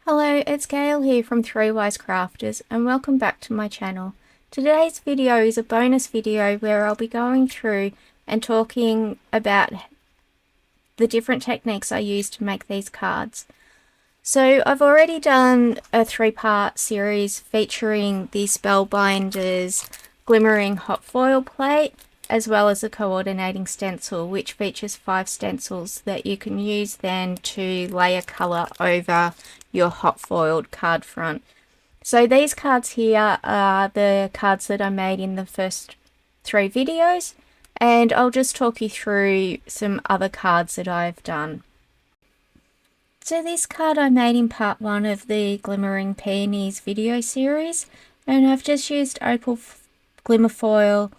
Hello, it's Gail here from Three Wise Crafters and welcome back to my channel. Today's video is a bonus video where I'll be going through and talking about the different techniques I use to make these cards. So I've already done a three-part series featuring the Spellbinders Glimmering hot foil plate as well as a coordinating stencil, which features 5 stencils that you can use then to layer colour over your hot foiled card front. So these cards here are the cards that I made in the first 3 videos, and I'll just talk you through some other cards that I've done. So this card I made in part 1 of the Glimmering Peonies video series, and I've just used opal glimmer foil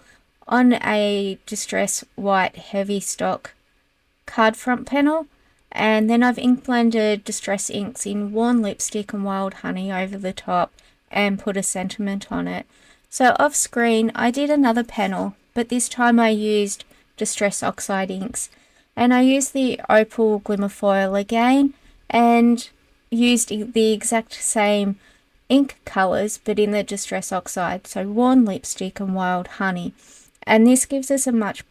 on a distress white heavy stock card front panel, and then I've ink blended distress inks in Worn Lipstick and Wild Honey over the top and put a sentiment on it. So off screen I did another panel, but this time I used distress oxide inks, and I used the opal glimmer foil again and used the exact same ink colours but in the distress oxide, so Worn Lipstick and Wild Honey. And this gives us a much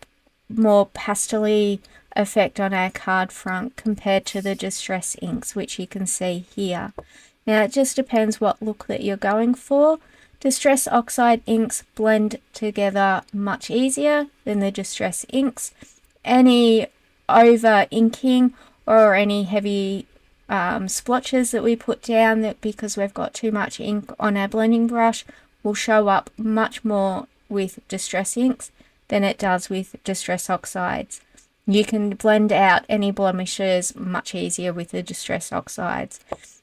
more pastel-y effect on our card front compared to the distress inks, which you can see here. Now it just depends what look that you're going for. Distress oxide inks blend together much easier than the distress inks. Any over inking or any heavy splotches that we put down, that because we've got too much ink on our blending brush, will show up much more with distress inks than it does with distress oxides. You can blend out any blemishes much easier with the distress oxides.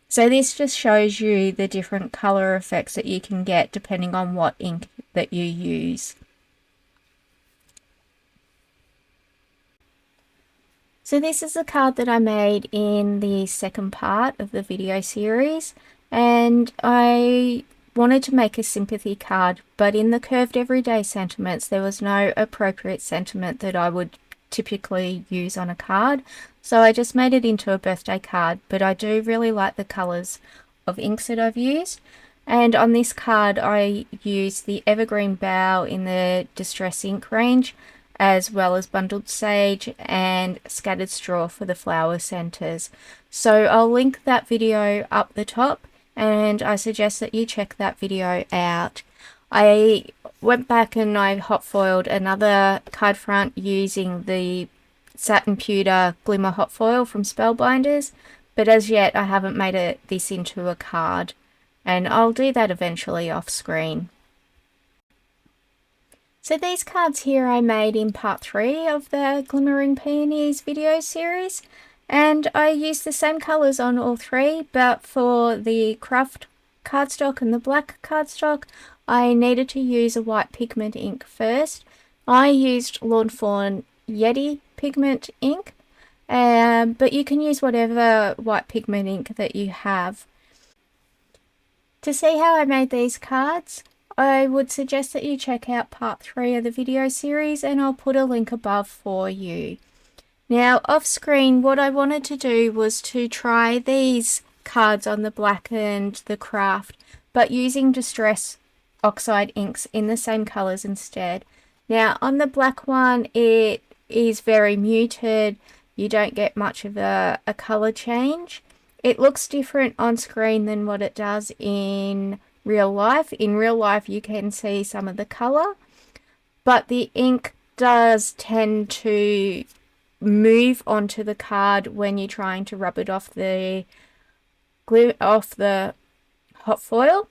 So this just shows you the different color effects that you can get depending on what ink that you use. So this is a card that I made in the second part of the video series, and I wanted to make a sympathy card, but in the curved everyday sentiments there was no appropriate sentiment that I would typically use on a card, so I just made it into a birthday card. But I do really like the colours of inks that I've used, and on this card I used the Evergreen Bough in the Distress Ink range, as well as Bundled Sage and Scattered Straw for the flower centres. So I'll link that video up the top, and I suggest that you check that video out. I went back and I hot foiled another card front using the Satin Pewter Glimmer hot foil from Spellbinders, but as yet I haven't made this into a card, and I'll do that eventually off screen. So these cards here I made in part 3 of the Glimmering Peonies video series, and I used the same colours on all 3, but for the craft cardstock and the black cardstock I needed to use a white pigment ink first. I used Lawn Fawn Yeti pigment ink, but you can use whatever white pigment ink that you have. To see how I made these cards, I would suggest that you check out part 3 of the video series, and I'll put a link above for you. Now off screen what I wanted to do was to try these cards on the black and the craft, but using distress oxide inks in the same colours instead. Now on the black one it is very muted, you don't get much of a colour change. It looks different on screen than what it does in real life. In real life you can see some of the colour, but the ink does tend to move onto the card when you're trying to rub it off the hot foil,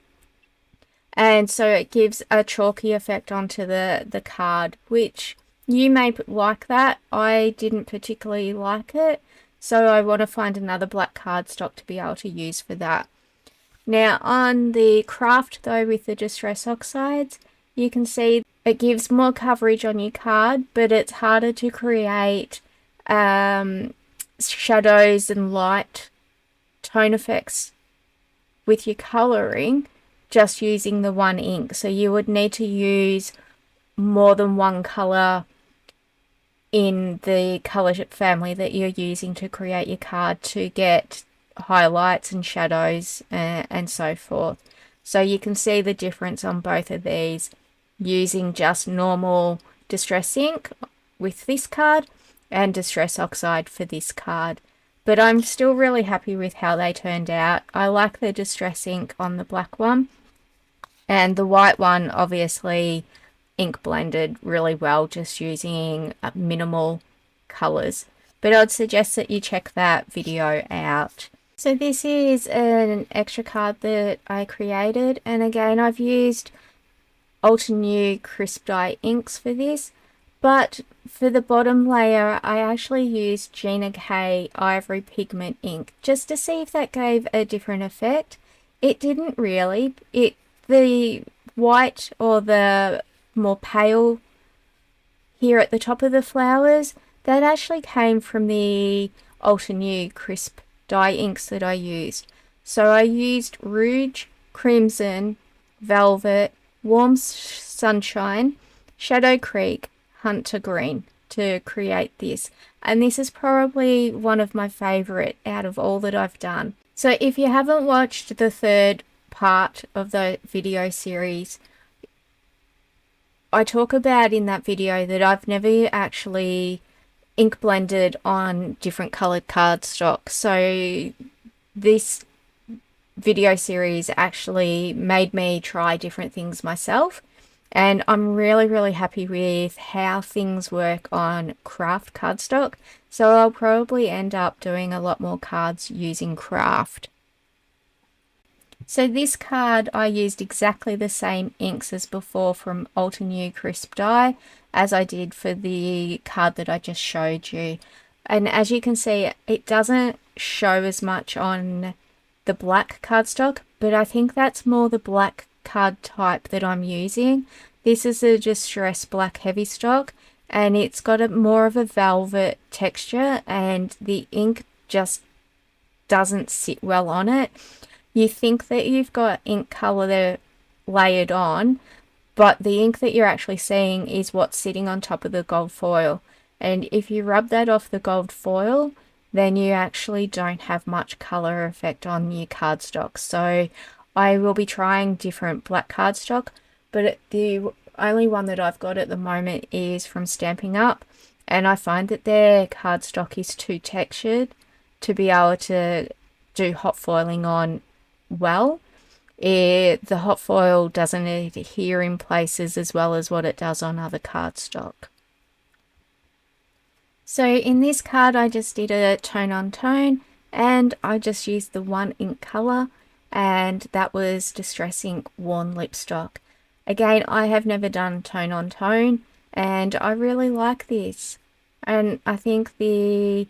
and so it gives a chalky effect onto the card, which you may like that. I didn't particularly like it, so I want to find another black cardstock to be able to use for that. Now on the craft though, with the distress oxides, you can see it gives more coverage on your card, but it's harder to create shadows and light tone effects with your colouring just using the one ink. So you would need to use more than one colour in the colour family that you're using to create your card to get highlights and shadows and so forth. So you can see the difference on both of these using just normal Distress ink with this card and Distress Oxide for this card. But I'm still really happy with how they turned out. I like the Distress ink on the black one, and the white one obviously ink blended really well just using minimal colors. But I'd suggest that you check that video out. So this is an extra card that I created, and again I've used Altenew crisp dye inks for this, but for the bottom layer I actually used Gina K ivory pigment ink just to see if that gave a different effect. It didn't really. The white or the more pale here at the top of the flowers, that actually came from the Altenew crisp dye inks that I used. So I used Rouge, Crimson, Velvet, Warm Sunshine, Shadow Creek, Hunter Green to create this. And this is probably one of my favorite out of all that I've done. So if you haven't watched the third part of the video series, I talk about in that video that I've never actually ink blended on different colored cardstock. So this video series actually made me try different things myself, and I'm really happy with how things work on craft cardstock. So I'll probably end up doing a lot more cards using craft. So this card I used exactly the same inks as before from Altenew crisp dye as I did for the card that I just showed you. And as you can see, it doesn't show as much on the black cardstock, but I think that's more the black card type that I'm using. This is a Distress Black Heavy Stock, and it's got a more of a velvet texture, and the ink just doesn't sit well on it. You think that you've got ink color there layered on, but the ink that you're actually seeing is what's sitting on top of the gold foil. And if you rub that off the gold foil, then you actually don't have much color effect on your cardstock. So I will be trying different black cardstock, but the only one that I've got at the moment is from Stamping Up, and I find that their cardstock is too textured to be able to do hot foiling on well. The hot foil doesn't adhere in places as well as what it does on other cardstock. So in this card I just did a tone on tone, and I just used the one ink color, and that was Distress Ink Worn Lipstock. Again, I have never done tone on tone, and I really like this, and I think the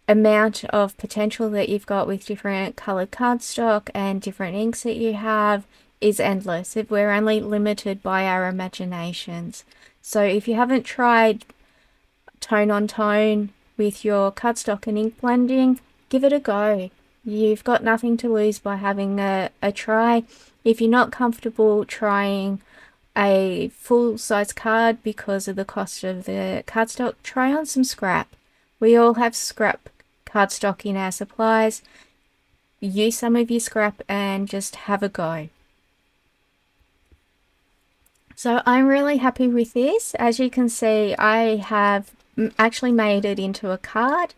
amount of potential that you've got with different colored cardstock and different inks that you have is endless if we're only limited by our imaginations. So if you haven't tried tone on tone with your cardstock and ink blending, give it a go. You've got nothing to lose by having a try. If you're not comfortable trying a full-size card because of the cost of the cardstock, try on some scrap. We all have scrap cardstock in our supplies. Use some of your scrap and just have a go. So I'm really happy with this. As you can see, I have actually made it into a card,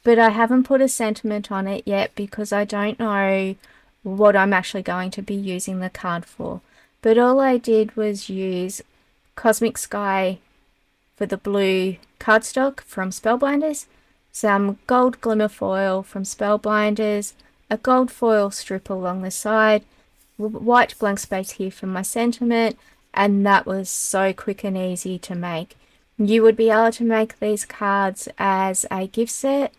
but I haven't put a sentiment on it yet because I don't know what I'm actually going to be using the card for. But all I did was use Cosmic Sky for the blue cardstock from Spellbinders, some gold glimmer foil from Spellbinders, a gold foil strip along the side, white blank space here for my sentiment, and that was so quick and easy to make. You would be able to make these cards as a gift set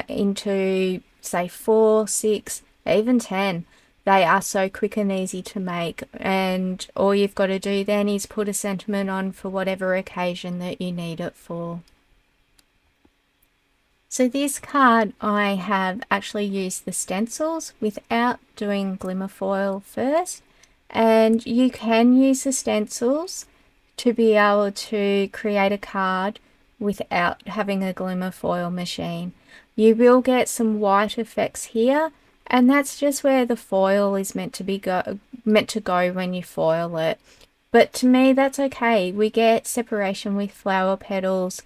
into say 4, 6, even 10. They are so quick and easy to make, and all you've got to do then is put a sentiment on for whatever occasion that you need it for. So this card I have actually used the stencils without doing glimmer foil first, and you can use the stencils to be able to create a card without having a glimmer foil machine. you will get some white effects here, and that's just where the foil is meant to go when you foil it. But to me, that's okay. We get separation with flower petals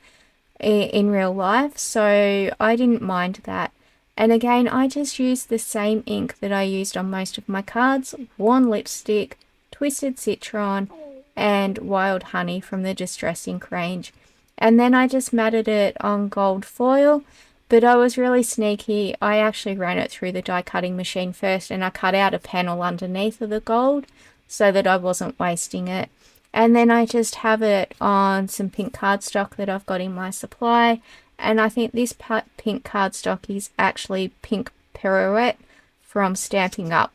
in real life, so I didn't mind that. And again, I just used the same ink that I used on most of my cards: Worn Lipstick, Twisted Citron, and Wild Honey from the Distress Ink range. And then I just matted it on gold foil, but I was really sneaky. I actually ran it through the die cutting machine first, and I cut out a panel underneath of the gold so that I wasn't wasting it. And then I just have it on some pink cardstock that I've got in my supply. And I think this pink cardstock is actually Pink Pirouette from Stamping Up.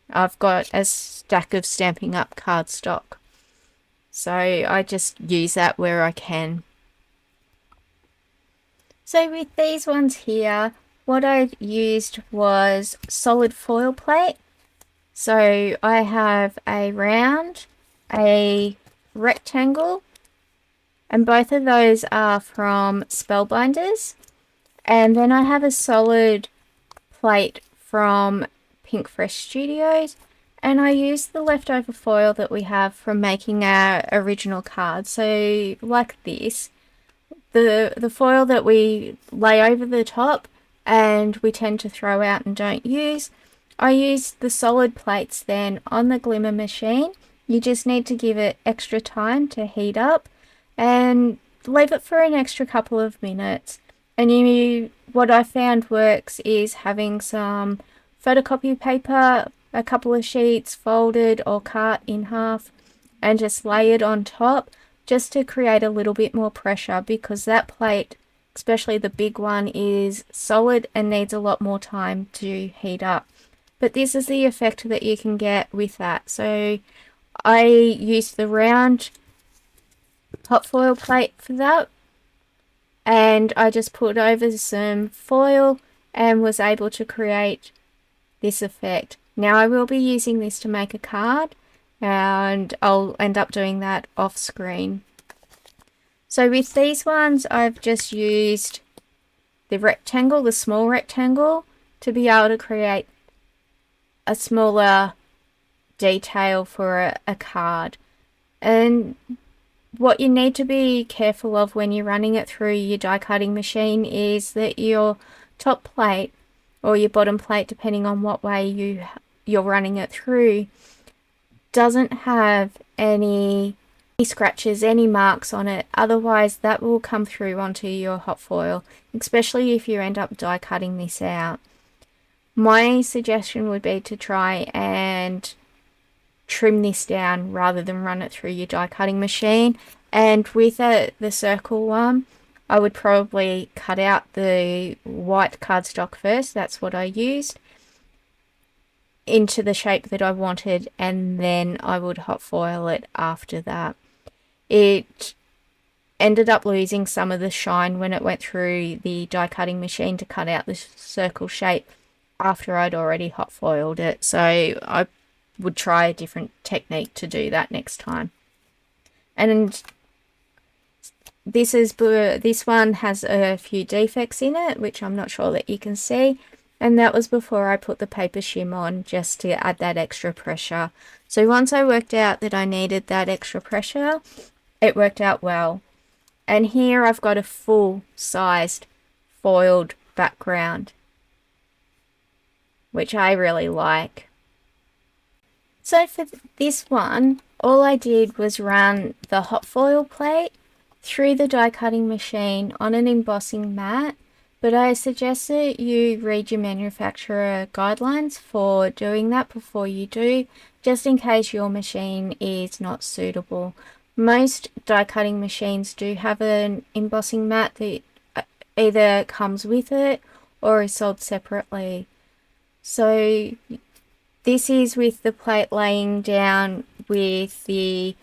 I've got a stack of Stamping Up cardstock, so I just use that where I can. So with these ones here, what I used was solid foil plate. So I have a round, a rectangle, and both of those are from Spellbinders. And then I have a solid plate from Pink Fresh Studios, and I used the leftover foil that we have from making our original card. So like this, the foil that we lay over the top and we tend to throw out and don't use, I used the solid plates then on the Glimmer machine. You just need to give it extra time to heat up and leave it for an extra couple of minutes. And what I found works is having some photocopy paper, a couple of sheets folded or cut in half, and just lay it on top just to create a little bit more pressure, because that plate, especially the big one, is solid and needs a lot more time to heat up. But this is the effect that you can get with that. So I used the round hot foil plate for that, and I just put over some foil and was able to create this effect. Now I will be using this to make a card, and I'll end up doing that off screen. So with these ones, I've just used the rectangle, the small rectangle, to be able to create a smaller detail for a card. And what you need to be careful of when you're running it through your die cutting machine is that your top plate, or your bottom plate, depending on what way you're running it through, doesn't have any scratches, any marks on it. Otherwise that will come through onto your hot foil, especially if you end up die cutting this out. My suggestion would be to try and trim this down rather than run it through your die cutting machine. And with the circle one, I would probably cut out the white cardstock first, that's what I used, into the shape that I wanted, and then I would hot foil it after that. It ended up losing some of the shine when it went through the die cutting machine to cut out the circle shape after I'd already hot foiled it, so I would try a different technique to do that next time. And this one has a few defects in it, which I'm not sure that you can see, and that was before I put the paper shim on, just to add that extra pressure. So once I worked out that I needed that extra pressure, it worked out well. And here I've got a full-sized foiled background, which I really like. So for this one, all I did was run the hot foil plate through the die cutting machine on an embossing mat, but I suggest that you read your manufacturer guidelines for doing that before you do, just in case your machine is not suitable. Most die cutting machines do have an embossing mat that either comes with it or is sold separately. So this is with the plate laying down with the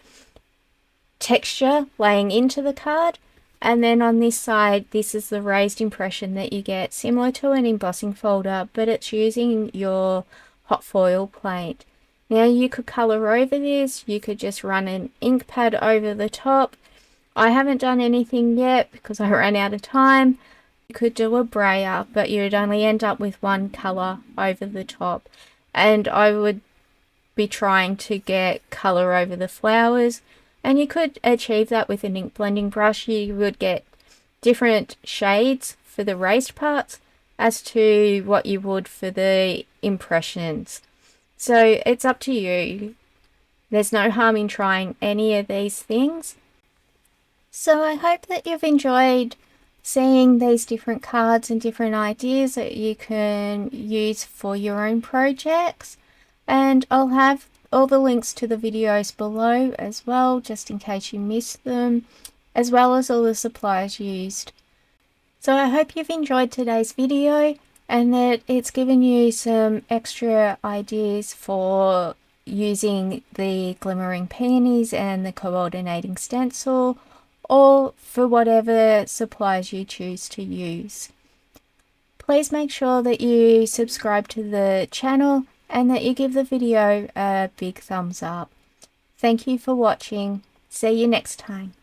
texture laying into the card, and then on this side, this is the raised impression that you get, similar to an embossing folder, but it's using your hot foil plate. Now you could colour over this, you could just run an ink pad over the top. I haven't done anything yet because I ran out of time. You could do a brayer, but you'd only end up with one colour over the top, and I would be trying to get colour over the flowers, and you could achieve that with an ink blending brush. You would get different shades for the raised parts as to what you would for the impressions. So it's up to you. There's no harm in trying any of these things. So I hope that you've enjoyed seeing these different cards and different ideas that you can use for your own projects. And I'll have all the links to the videos below as well, just in case you missed them, as well as all the supplies used. So I hope you've enjoyed today's video and that it's given you some extra ideas for using the Glimmering Peonies and the coordinating stencil, or for whatever supplies you choose to use. Please make sure that you subscribe to the channel and that you give the video a big thumbs up. Thank you for watching. See you next time.